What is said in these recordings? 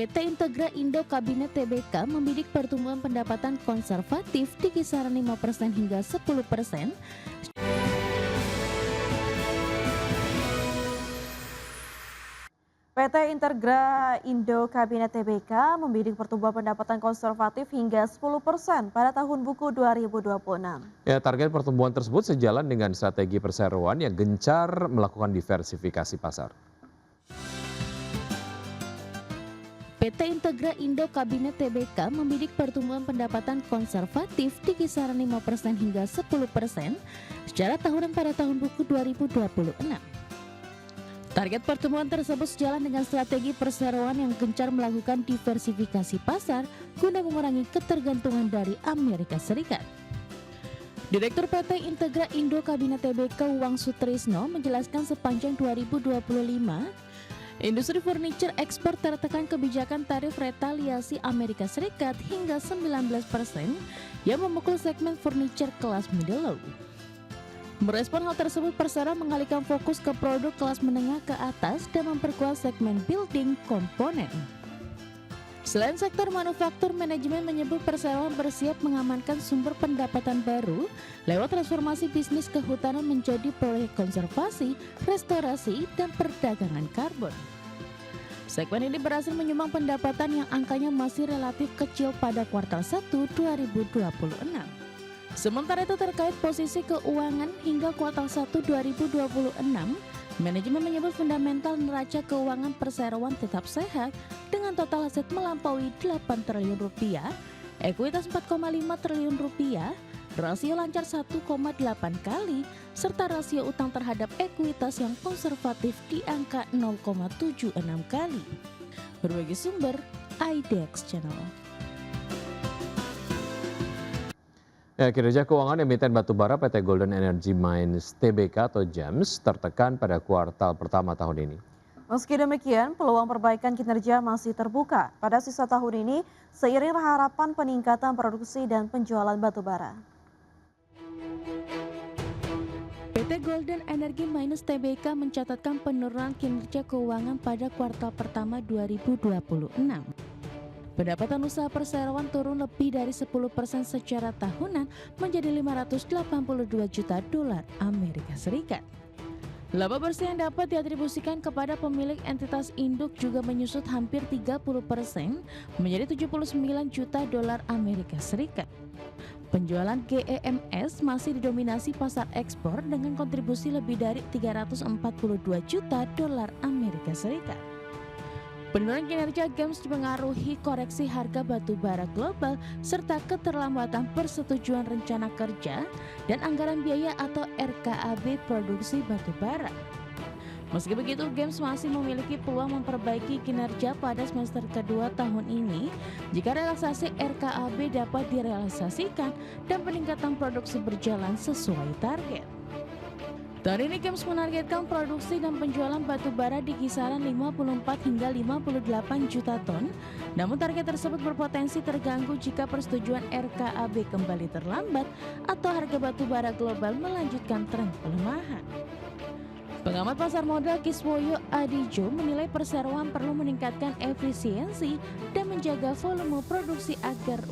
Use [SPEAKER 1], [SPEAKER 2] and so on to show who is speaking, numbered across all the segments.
[SPEAKER 1] PT Integra Indo Kabinet Tbk membidik pertumbuhan pendapatan konservatif di kisaran 5% hingga 10%.
[SPEAKER 2] PT Integra Indo Kabinet Tbk membidik pertumbuhan pendapatan konservatif hingga 10% pada tahun buku 2026.
[SPEAKER 3] Ya, target pertumbuhan tersebut sejalan dengan strategi perseroan yang gencar melakukan diversifikasi pasar.
[SPEAKER 1] PT Integra Indo Kabinet Tbk membidik pertumbuhan pendapatan konservatif di kisaran 5% hingga 10% secara tahunan pada tahun buku 2026. Target pertumbuhan tersebut sejalan dengan strategi perseroan yang gencar melakukan diversifikasi pasar guna mengurangi ketergantungan dari Amerika Serikat. Direktur PT Integra Indo Kabinet Tbk Wang Sutrisno menjelaskan sepanjang 2025, industri furniture ekspor tertekan kebijakan tarif retaliasi Amerika Serikat hingga 19% yang memukul segmen furniture kelas middle low. Merespon hal tersebut, perseroan mengalihkan fokus ke produk kelas menengah ke atas dan memperkuat segmen building komponen. Selain sektor manufaktur, manajemen menyebut perseroan bersiap mengamankan sumber pendapatan baru lewat transformasi bisnis kehutanan menjadi proyek konservasi, restorasi, dan perdagangan karbon. Segmen ini berhasil menyumbang pendapatan yang angkanya masih relatif kecil pada kuartal 1 2026. Sementara itu terkait posisi keuangan hingga kuartal 1 2026, manajemen menyebut fundamental neraca keuangan perseroan tetap sehat dengan total aset melampaui 8 triliun rupiah, ekuitas 4,5 triliun rupiah, rasio lancar 1,8 kali, serta rasio utang terhadap ekuitas yang konservatif di angka 0,76 kali. Berbagai sumber, IDX Channel.
[SPEAKER 3] Ya, kinerja keuangan emiten batubara PT Golden Energy Mines Tbk atau GEMS tertekan pada kuartal pertama tahun ini.
[SPEAKER 2] Meski demikian, peluang perbaikan kinerja masih terbuka pada sisa tahun ini seiring harapan peningkatan produksi dan penjualan batubara.
[SPEAKER 1] PT Golden Energy Mines Tbk mencatatkan penurunan kinerja keuangan pada kuartal pertama 2026. Pendapatan usaha perseroan turun lebih dari 10% secara tahunan menjadi 582 juta dolar Amerika Serikat. Laba bersih yang dapat diatribusikan kepada pemilik entitas induk juga menyusut hampir 30% menjadi 79 juta dolar Amerika Serikat. Penjualan GEMS masih didominasi pasar ekspor dengan kontribusi lebih dari 342 juta dolar Amerika Serikat. Penurunan kinerja GEMS dipengaruhi koreksi harga batu bara global serta keterlambatan persetujuan rencana kerja dan anggaran biaya atau RKAB produksi batu bara. Meski begitu, GEMS masih memiliki peluang memperbaiki kinerja pada semester kedua tahun ini jika relaksasi RKAB dapat direalisasikan dan peningkatan produksi berjalan sesuai target. Tahun ini GEMS menargetkan produksi dan penjualan batu bara di kisaran 54 hingga 58 juta ton, namun target tersebut berpotensi terganggu jika persetujuan RKAB kembali terlambat atau harga batu bara global melanjutkan tren pelemahan. Pengamat pasar modal Kiswoyo Adijo menilai perseroan perlu meningkatkan efisiensi dan menjaga volume produksi agar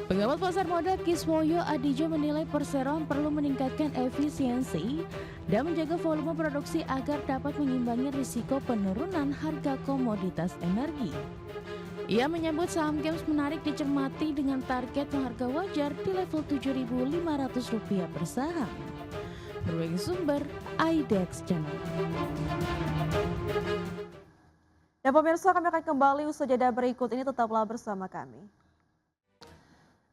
[SPEAKER 1] Pengamat pasar modal Kiswoyo Adijo menilai perseroan perlu meningkatkan efisiensi dan menjaga volume produksi agar dapat mengimbangi risiko penurunan harga komoditas energi. Ia menyebut saham GEMS menarik dicermati dengan target harga wajar di level Rp7.500 per saham. Berbagai sumber, IDX Channel.
[SPEAKER 2] Dan pemirsa, kami akan kembali usai jeda berikut ini, tetaplah bersama kami.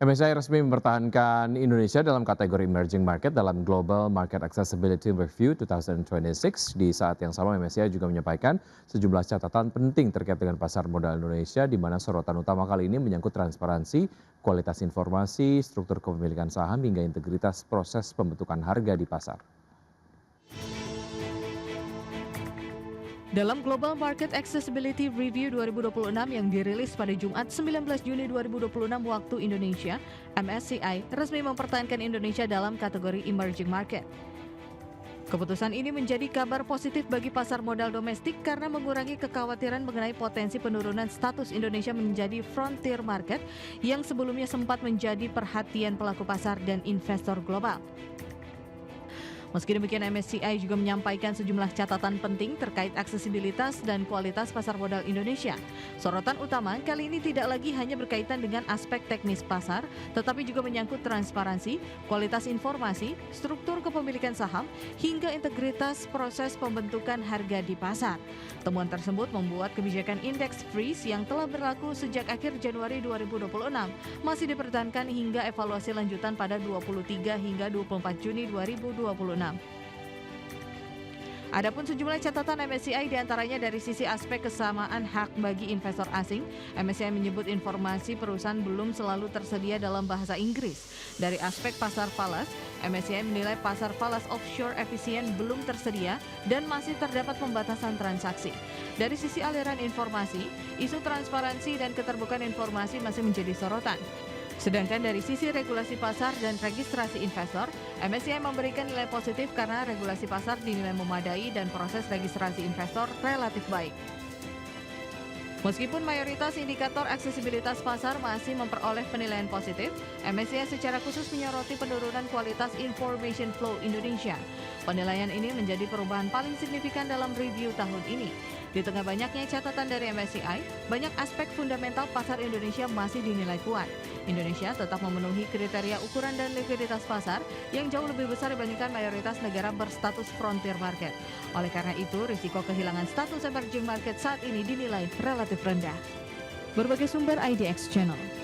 [SPEAKER 3] MSCI resmi mempertahankan Indonesia dalam kategori emerging market dalam Global Market Accessibility Review 2026. Di saat yang sama, MSCI juga menyampaikan sejumlah catatan penting terkait dengan pasar modal Indonesia, di mana sorotan utama kali ini menyangkut transparansi, kualitas informasi, struktur kepemilikan saham, hingga integritas proses pembentukan harga di pasar.
[SPEAKER 4] Dalam Global Market Accessibility Review 2026 yang dirilis pada Jumat 19 Juni 2026 waktu Indonesia, MSCI resmi mempertahankan Indonesia dalam kategori emerging market. Keputusan ini menjadi kabar positif bagi pasar modal domestik karena mengurangi kekhawatiran mengenai potensi penurunan status Indonesia menjadi frontier market yang sebelumnya sempat menjadi perhatian pelaku pasar dan investor global. Meski demikian, MSCI juga menyampaikan sejumlah catatan penting terkait aksesibilitas dan kualitas pasar modal Indonesia. Sorotan utama kali ini tidak lagi hanya berkaitan dengan aspek teknis pasar, tetapi juga menyangkut transparansi, kualitas informasi, struktur kepemilikan saham, hingga integritas proses pembentukan harga di pasar. Temuan tersebut membuat kebijakan indeks freeze yang telah berlaku sejak akhir Januari 2026 masih dipertahankan hingga evaluasi lanjutan pada 23 hingga 24 Juni 2026. Adapun sejumlah catatan MSCI diantaranya dari sisi aspek kesamaan hak bagi investor asing, MSCI menyebut informasi perusahaan belum selalu tersedia dalam bahasa Inggris. Dari aspek pasar falas, MSCI menilai pasar falas offshore efisien belum tersedia dan masih terdapat pembatasan transaksi. Dari sisi aliran informasi, isu transparansi dan keterbukaan informasi masih menjadi sorotan. Sedangkan dari sisi regulasi pasar dan registrasi investor, MSCI memberikan nilai positif karena regulasi pasar dinilai memadai dan proses registrasi investor relatif baik. Meskipun mayoritas indikator aksesibilitas pasar masih memperoleh penilaian positif, MSCI secara khusus menyoroti penurunan kualitas information flow Indonesia. Penilaian ini menjadi perubahan paling signifikan dalam review tahun ini. Di tengah banyaknya catatan dari MSCI, banyak aspek fundamental pasar Indonesia masih dinilai kuat. Indonesia tetap memenuhi kriteria ukuran dan likuiditas pasar yang jauh lebih besar dibandingkan mayoritas negara berstatus frontier market. Oleh karena itu, risiko kehilangan status emerging market saat ini dinilai relatif rendah. Berbagai sumber IDX Channel.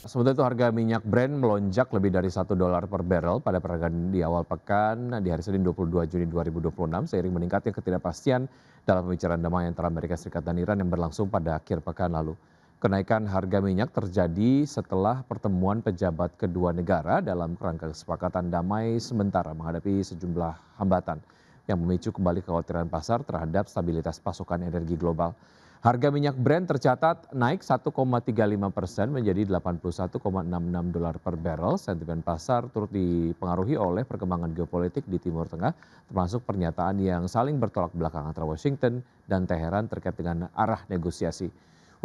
[SPEAKER 3] Sementara itu harga minyak Brent melonjak lebih dari $1 per barrel pada peragaan di awal pekan di hari Senin 22 Juni 2026 seiring meningkatnya ketidakpastian dalam pembicaraan damai antara Amerika Serikat dan Iran yang berlangsung pada akhir pekan lalu. Kenaikan harga minyak terjadi setelah pertemuan pejabat kedua negara dalam kerangka kesepakatan damai sementara menghadapi sejumlah hambatan yang memicu kembali kekhawatiran pasar terhadap stabilitas pasokan energi global. Harga minyak Brent tercatat naik 1,35% menjadi $81,66 per barrel. Sentimen pasar turut dipengaruhi oleh perkembangan geopolitik di Timur Tengah, termasuk pernyataan yang saling bertolak belakang antara Washington dan Teheran terkait dengan arah negosiasi.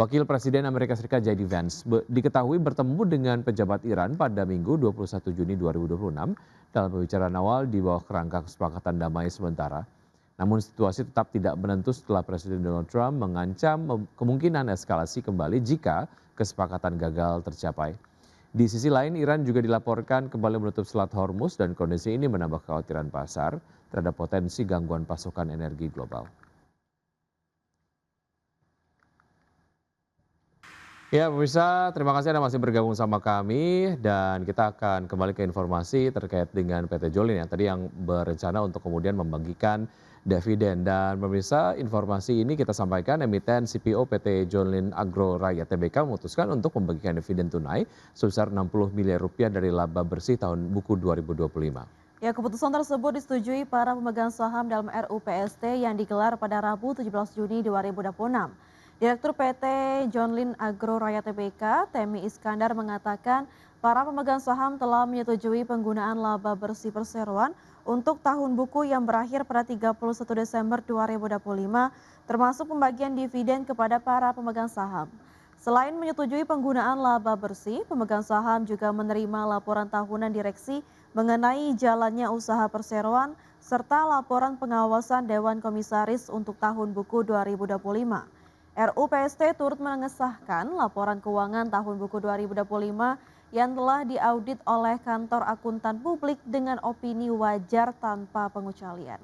[SPEAKER 3] Wakil Presiden Amerika Serikat J.D. Vance diketahui bertemu dengan pejabat Iran pada Minggu 21 Juni 2026 dalam pembicaraan awal di bawah kerangka kesepakatan damai sementara. Namun situasi tetap tidak menentu setelah Presiden Donald Trump mengancam kemungkinan eskalasi kembali jika kesepakatan gagal tercapai. Di sisi lain, Iran juga dilaporkan kembali menutup Selat Hormuz dan kondisi ini menambah kekhawatiran pasar terhadap potensi gangguan pasokan energi global. Ya pemirsa, terima kasih Anda masih bergabung sama kami dan kita akan kembali ke informasi terkait dengan PT Jolin yang tadi yang berencana untuk kemudian membagikan dividen. Dan pemirsa, informasi ini kita sampaikan emiten CPO PT Jolin Agro Rakyat Tbk memutuskan untuk membagikan dividen tunai sebesar 60 miliar rupiah dari laba bersih tahun buku 2025.
[SPEAKER 2] Ya, keputusan tersebut disetujui para pemegang saham dalam RUPST yang digelar pada Rabu 17 Juni 2026. Direktur PT Jolin Agro Rakyat Tbk, Temi Iskandar mengatakan para pemegang saham telah menyetujui penggunaan laba bersih perseroan untuk tahun buku yang berakhir pada 31 Desember 2025, termasuk pembagian dividen kepada para pemegang saham. Selain menyetujui penggunaan laba bersih, pemegang saham juga menerima laporan tahunan direksi mengenai jalannya usaha perseroan serta laporan pengawasan Dewan Komisaris untuk tahun buku 2025. RUPST turut mengesahkan laporan keuangan tahun buku 2025 yang telah diaudit oleh kantor akuntan publik dengan opini wajar tanpa pengecualian.